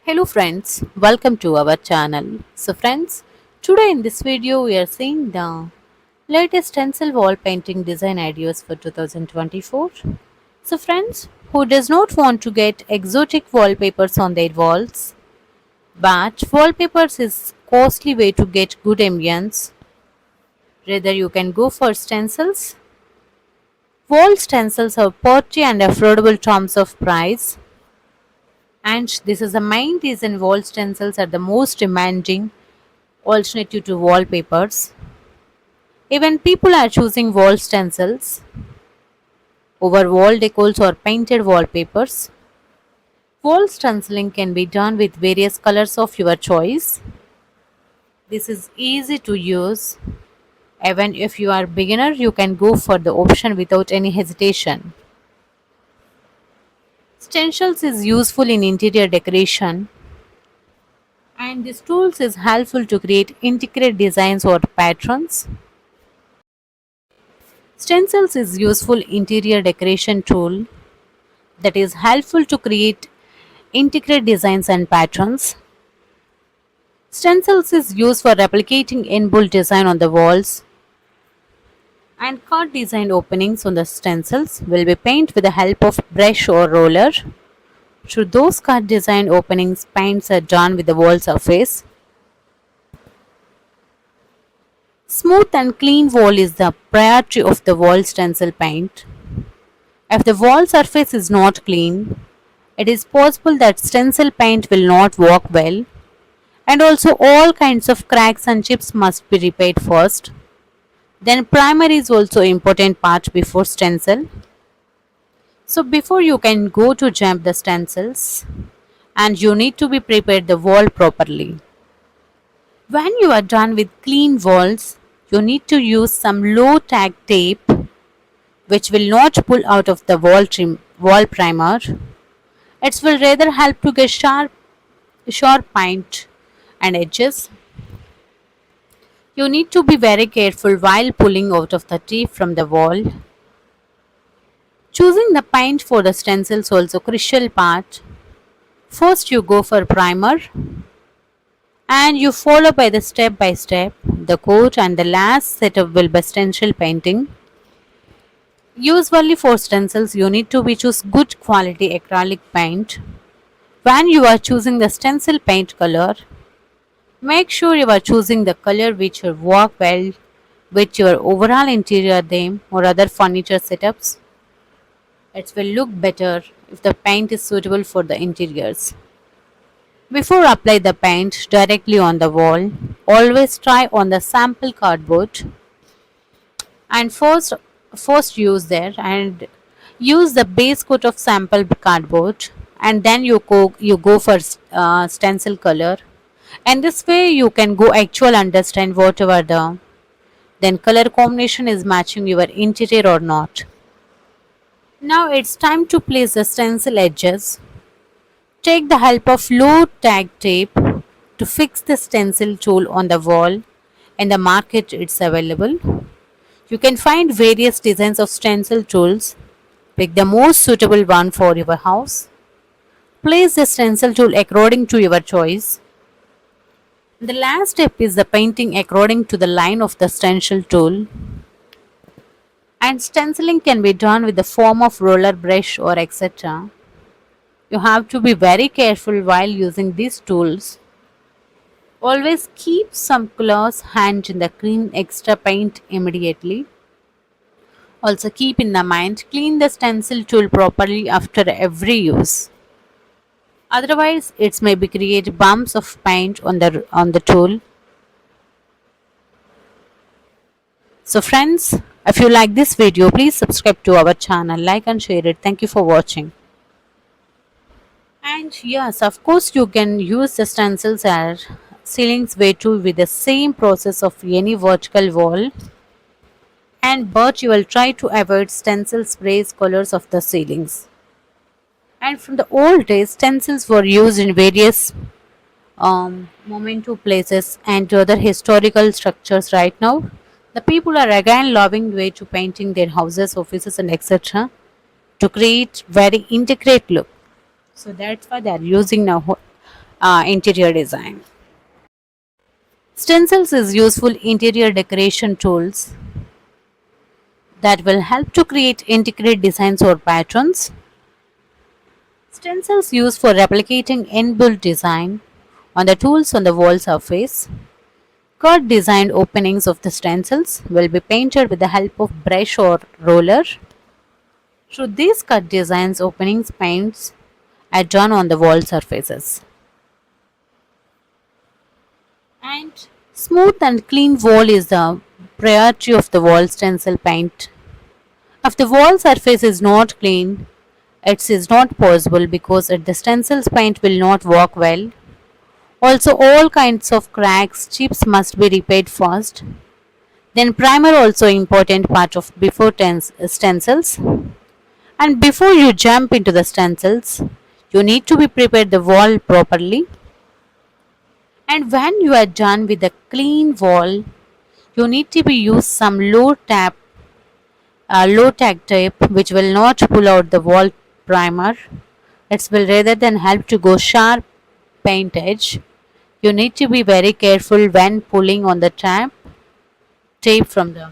Hello friends, welcome to our channel. So friends, today in this video we are seeing the latest stencil wall painting design ideas for 2024. So friends, who does not want to get exotic wallpapers on their walls? But wallpapers is costly way to get good ambience. Rather you can go for stencils. Wall stencils have pretty and affordable terms of price. And this is the main reason wall stencils are the most demanding alternative to wallpapers. Even people are choosing wall stencils over wall decals or painted wallpapers. Wall stenciling can be done with various colors of your choice. This is easy to use. Even if you are beginner, you can go for the option without any hesitation. Stencils is useful in interior decoration and this tools is helpful to create intricate designs or patterns. Stencils is useful interior decoration tool that is helpful to create intricate designs and patterns. Stencils is used for replicating inbuilt design on the walls and card designed openings on the stencils will be painted with the help of brush or roller. Through those card designed openings, paints are done with the wall surface. Smooth and clean wall is the priority of the wall stencil paint. If the wall surface is not clean, it is possible that stencil paint will not work well, and also all kinds of cracks and chips must be repaired first. Then primer is also important part before stencil. So before you can go to jump the stencils and you need to be prepared the wall properly. When you are done with clean walls, you need to use some low tag tape which will not pull out of the wall primer. It will rather help to get sharp paint and edges. You need to be very careful while pulling out of the tape from the wall. Choosing the paint for the stencils also crucial part. First you go for primer and you follow by the step by step the coat and the last setup will be stencil painting. Usually for stencils you need to choose good quality acrylic paint. When you are choosing the stencil paint color, make sure you are choosing the color which will work well with your overall interior theme or other furniture setups. It will look better if the paint is suitable for the interiors. Before apply the paint directly on the wall, always try on the sample cardboard and first use the base coat of sample cardboard and then you go for stencil color, and this way you can go actual understand whatever the then color combination is matching your interior or not. Now it's time to place the stencil edges. Take the help of low tag tape to fix the stencil tool on the wall. In the market it's available. You can find various designs of stencil tools. Pick the most suitable one for your house. Place the stencil tool according to your choice. The last step is the painting according to the line of the stencil tool. And stenciling can be done with the form of roller, brush or etc. You have to be very careful while using these tools. Always keep some close hand in the clean extra paint immediately. Also keep in the mind, clean the stencil tool properly after every use. Otherwise, it may be create bumps of paint on the tool. So friends, if you like this video, please subscribe to our channel, like and share it. Thank you for watching. And yes, of course, you can use the stencils as ceilings way too with the same process of any vertical wall. And but you will try to avoid stencil sprays colors of the ceilings. And from the old days, stencils were used in various memento places and other historical structures. Right now, the people are again loving way to painting their houses, offices, and etc. to create very intricate look. So that's why they are using now interior design. Stencils is useful interior decoration tools that will help to create intricate designs or patterns. Stencils used for replicating inbuilt design on the tools on the wall surface. Cut designed openings of the stencils will be painted with the help of brush or roller. Through these cut designs, openings paints are done on the wall surfaces. And smooth and clean wall is the priority of the wall stencil paint. If the wall surface is not clean, it is not possible because the stencils paint will not work well. Also, all kinds of cracks, chips must be repaired first. Then primer also important part of before stencils. And before you jump into the stencils, you need to be prepared the wall properly. And when you are done with the clean wall, you need to be use some low tack tape which will not pull out the wall primer. It will rather than help to go sharp paint edge. You need to be very careful when pulling on the tape from the